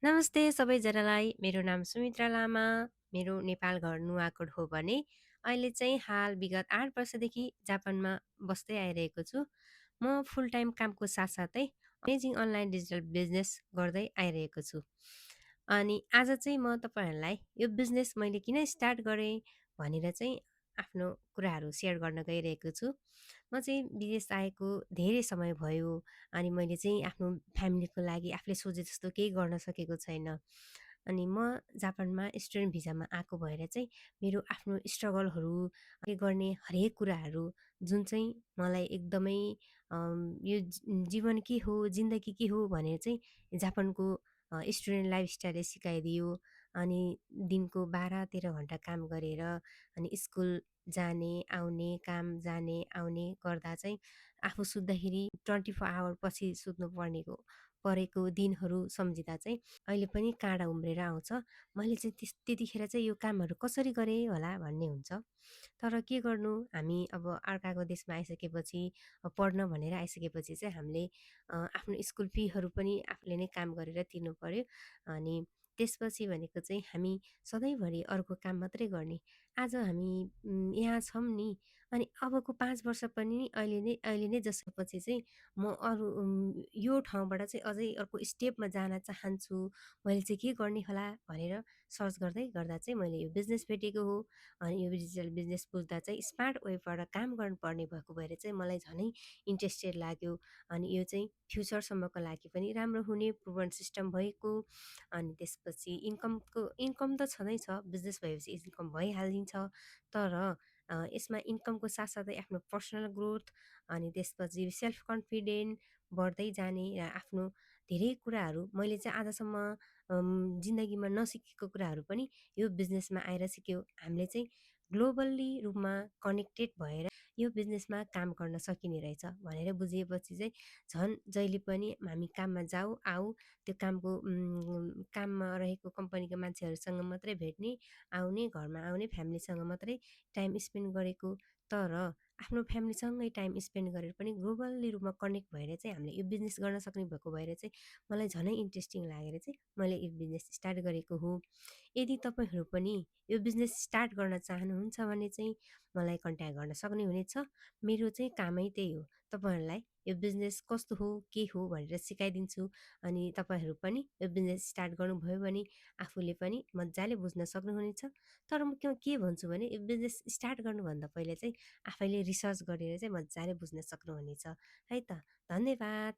नमस्ते सबैजनालाई। मेरो नाम सुमित्रा लामा। मेरो नेपाल घर नुवाकोट हो भने अहिले चाहिँ हाल विगत 8 वर्षदेखि जापानमा बस्दै आइरहेको छु। म फुल टाइम कामको साथसाथै अमेजिङ अनलाइन डिजिटल बिजनेस गर्दै आइरहेको छु। अनि आज चाहिँ म तपाईँहरूलाई यो बिजनेस मैले किन स्टार्ट गरेँ भनेर चाहिँ आफ्नो कुराहरू सेयर गर्न गइरहेको छु। म चाहिँ विदेश आएको धेरै समय भयो। अनि मैले चाहिँ आफ्नो फ्यामिलीको लागि आफूले सोचे जस्तो केही गर्न सकेको छैन। अनि म जापानमा स्टुडेन्ट भिजामा आएको भएर चाहिँ मेरो आफ्नो स्ट्रगलहरू गर्ने हरेक कुराहरू जुन चाहिँ मलाई एकदमै यो जीवन के हो, जिन्दगी के हो भनेर चाहिँ जापानको स्टुडेन्ट लाइफस्टाइलले सिकाइदियो। अनि दिनको 12-13 घन्टा काम गरेर अनि स्कुल जाने आउने, काम जाने आउने गर्दा चाहिँ आफू सुत्दाखेरि 24 आवर पछि सुत्नु परेको दिनहरू सम्झिँदा चाहिँ अहिले पनि काँडा उम्रेर आउँछ। मैले चाहिँ त्यतिखेर चाहिँ यो कामहरू कसरी गरेँ होला भन्ने हुन्छ। तर के गर्नु, हामी अब अर्काको देशमा आइसकेपछि पढ्न भनेर आइसकेपछि चाहिँ हामीले आफ्नो स्कुल फीहरू पनि आफूले नै काम गरेर तिर्नु पर्यो। अनि त्यसपछि भनेको चाहिँ हामी सधैँभरि अर्को काम मात्रै गर्ने। आज हामी यहाँ छौँ नि, अनि अबको 5 वर्ष पनि अहिले नै जसपछि चाहिँ म अरू यो ठाउँबाट चाहिँ अझै अर्को स्टेपमा जान चाहन्छु। मैले चाहिँ के गर्ने होला भनेर सर्च गर्दै गर्दा चाहिँ मैले यो बिजनेस भेटेको हो। अनि यो डिजिटल बिजनेस बुझ्दा चाहिँ स्मार्ट वेबाट काम गर्नुपर्ने भएको भएर चाहिँ मलाई झनै इन्ट्रेस्टेड लाग्यो। अनि यो चाहिँ फ्युचरसम्मको लागि पनि राम्रो हुने प्रुभन सिस्टम भएको। अनि त्यसपछि इन्कम त छँदैछ, बिजनेस भएपछि इन्कम भइहालिन्छ। तर यसमा इन्कमको साथसाथै आफ्नो पर्सनल ग्रोथ अनि त्यसपछि सेल्फ कन्फिडेन्ट बढ्दै जाने र आफ्नो धेरै कुराहरू मैले चाहिँ आजसम्म जिन्दगीमा नसिकेको कुराहरू पनि यो बिजनेसमा आएर सिक्यो। हामीले चाहिँ ग्लोबल्ली रूपमा कनेक्टेड भएर यो बिजनेसमा काम गर्न सकिने रहेछ भनेर बुझिएपछि चाहिँ झन् जहिले पनि हामी काममा जाऊ आऊ त्यो काममा रहेको कम्पनीको मान्छेहरूसँग मात्रै भेट्ने, आउने, घरमा आउने, फ्यामिलीसँग मात्रै टाइम स्पेन्ड गरेको। तर आफ्नो फ्यामिलीसँगै टाइम स्पेन्ड गरेर पनि ग्लोबल्ली रूपमा कनेक्ट भएर चाहिँ हामीले यो बिजनेस गर्न सक्ने भएको भएर चाहिँ मलाई झनै इन्ट्रेस्टिङ लागेर चाहिँ मैले यो बिजनेस स्टार्ट गरेको हो। यदि तपाईँहरू पनि यो बिजनेस स्टार्ट गर्न चाहनुहुन्छ भने चाहिँ मलाई कन्ट्याक्ट गर्न सक्ने हुनेछ। मेरो चाहिँ कामै त्यही हो, तपाईँहरूलाई यो बिजनेस कस्तो हो के हो भनेर सिकाइदिन्छु। अनि तपाईँहरू पनि यो बिजनेस स्टार्ट गर्नुभयो भने आफूले पनि मजाले बुझ्न सक्नुहुनेछ। तर म के भन्छु भने यो बिजनेस स्टार्ट गर्नुभन्दा पहिले चाहिँ आफैले रिसर्च गरेर चाहिँ मजाले बुझ्न सक्नुहुनेछ है त। धन्यवाद।